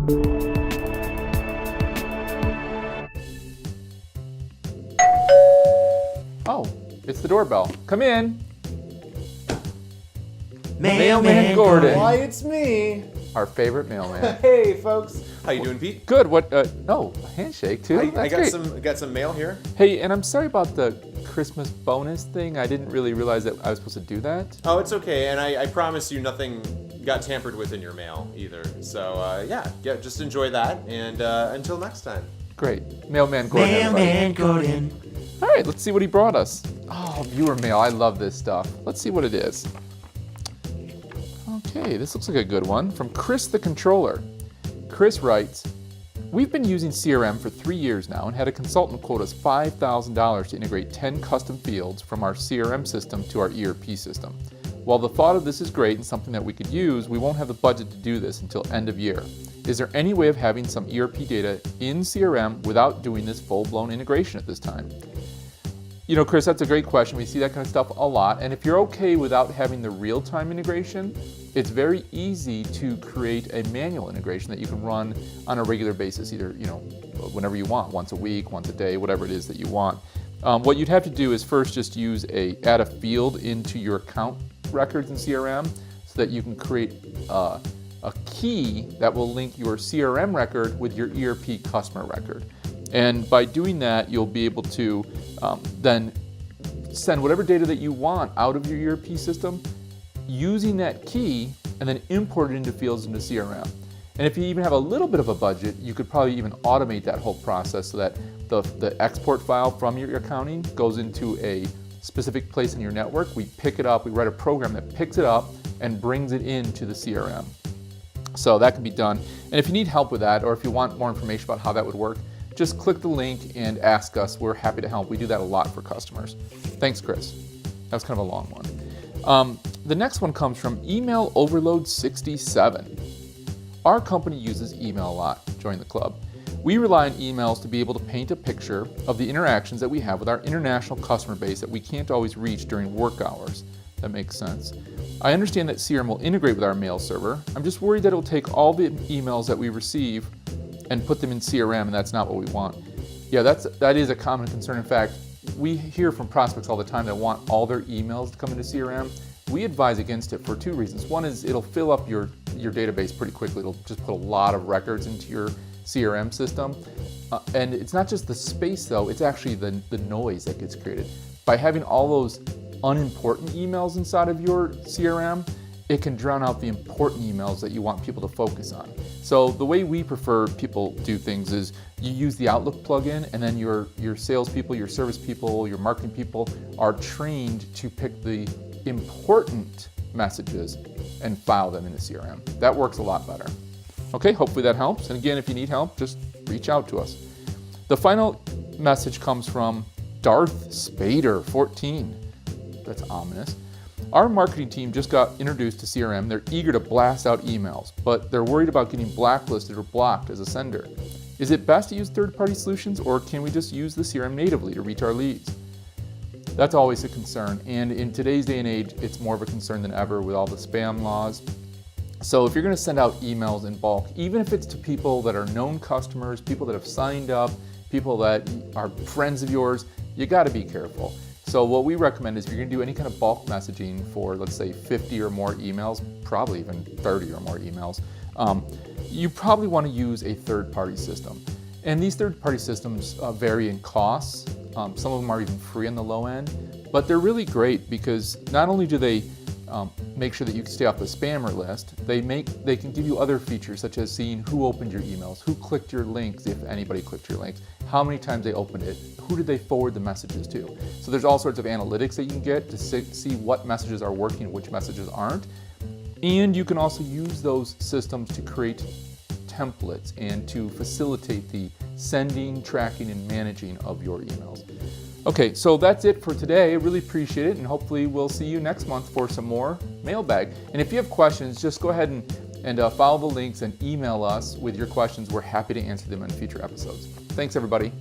Oh, it's the doorbell. Come in. Mailman Gordon. Why, it's me. Our favorite mailman. Hey, folks. How you doing, Pete? Good. What? Oh, a handshake too. I That's got great. got some mail here. Hey, and I'm sorry about the Christmas bonus thing. I didn't really realize that I was supposed to do that. Oh, it's okay, and I promise you nothing got tampered with in your mail either. So yeah, just enjoy that, and until next time. Great. Mailman Gordon. everybody. Gordon. All right, let's see what he brought us. Oh, viewer mail. I love this stuff. Let's see what it is. Okay, this looks like a good one from Chris the Controller. Chris writes, we've been using CRM for 3 years now and had a consultant quote us $5,000 to integrate 10 custom fields from our CRM system to our ERP system. While the thought of this is great and something that we could use, we won't have the budget to do this until end of year. Is there any way of having some ERP data in CRM without doing this full-blown integration at this time? You know, Chris, that's a great question. We see that kind of stuff a lot. And if you're okay without having the real-time integration, it's very easy to create a manual integration that you can run on a regular basis, either, whenever you want, once a week, once a day, whatever it is that you want. What you'd have to do is first just add a field into your account records in CRM so that you can create a key that will link your CRM record with your ERP customer record. And by doing that, you'll be able to then send whatever data that you want out of your ERP system using that key and then import it into fields into CRM. And if you even have a little bit of a budget, you could probably even automate that whole process so that the export file from your accounting goes into a specific place in your network. We pick it up, we write a program that picks it up and brings it into the CRM. So that can be done. And if you need help with that, or if you want more information about how that would work, just click the link and ask us. We're happy to help. We do that a lot for customers. Thanks, Chris. That was kind of a long one. The next one comes from Email Overload 67. Our company uses email a lot. Join the club. We rely on emails to be able to paint a picture of the interactions that we have with our international customer base that we can't always reach during work hours. That makes sense. I understand that CRM will integrate with our mail server. I'm just worried that it'll take all the emails that we receive and put them in CRM, and that's not what we want. Yeah, that is a common concern. In fact, we hear from prospects all the time that want all their emails to come into CRM. We advise against it for two reasons. One is it'll fill up your database pretty quickly. It'll just put a lot of records into your CRM system. And it's not just the space though, it's actually the noise that gets created. By having all those unimportant emails inside of your CRM, it can drown out the important emails that you want people to focus on. So the way we prefer people do things is you use the Outlook plugin, and then your salespeople, your service people, your marketing people are trained to pick the important messages and file them into CRM. That works a lot better. Okay, hopefully that helps. And again, if you need help, just reach out to us. The final message comes from Darth Spader 14. That's ominous. Our marketing team just got introduced to CRM. They're eager to blast out emails, but they're worried about getting blacklisted or blocked as a sender. Is it best to use third-party solutions, or can we just use the CRM natively to reach our leads? That's always a concern, and in today's day and age, it's more of a concern than ever with all the spam laws. So if you're going to send out emails in bulk, even if it's to people that are known customers, people that have signed up, people that are friends of yours, you got to be careful. So what we recommend is if you're going to do any kind of bulk messaging for, let's say, 50 or more emails, probably even 30 or more emails, you probably want to use a third-party system. And these third-party systems vary in costs. Some of them are even free on the low end, but they're really great because not only do they make sure that you can stay off the spammer list, they can give you other features such as seeing who opened your emails, who clicked your links, if anybody clicked your links, how many times they opened it, who did they forward the messages to. So there's all sorts of analytics that you can get to see what messages are working, which messages aren't. And you can also use those systems to create templates and to facilitate the sending, tracking, and managing of your emails. Okay, so that's it for today. I really appreciate it, and hopefully we'll see you next month for some more mailbag. And if you have questions, just go ahead and follow the links and email us with your questions. We're happy to answer them in future episodes. Thanks, everybody.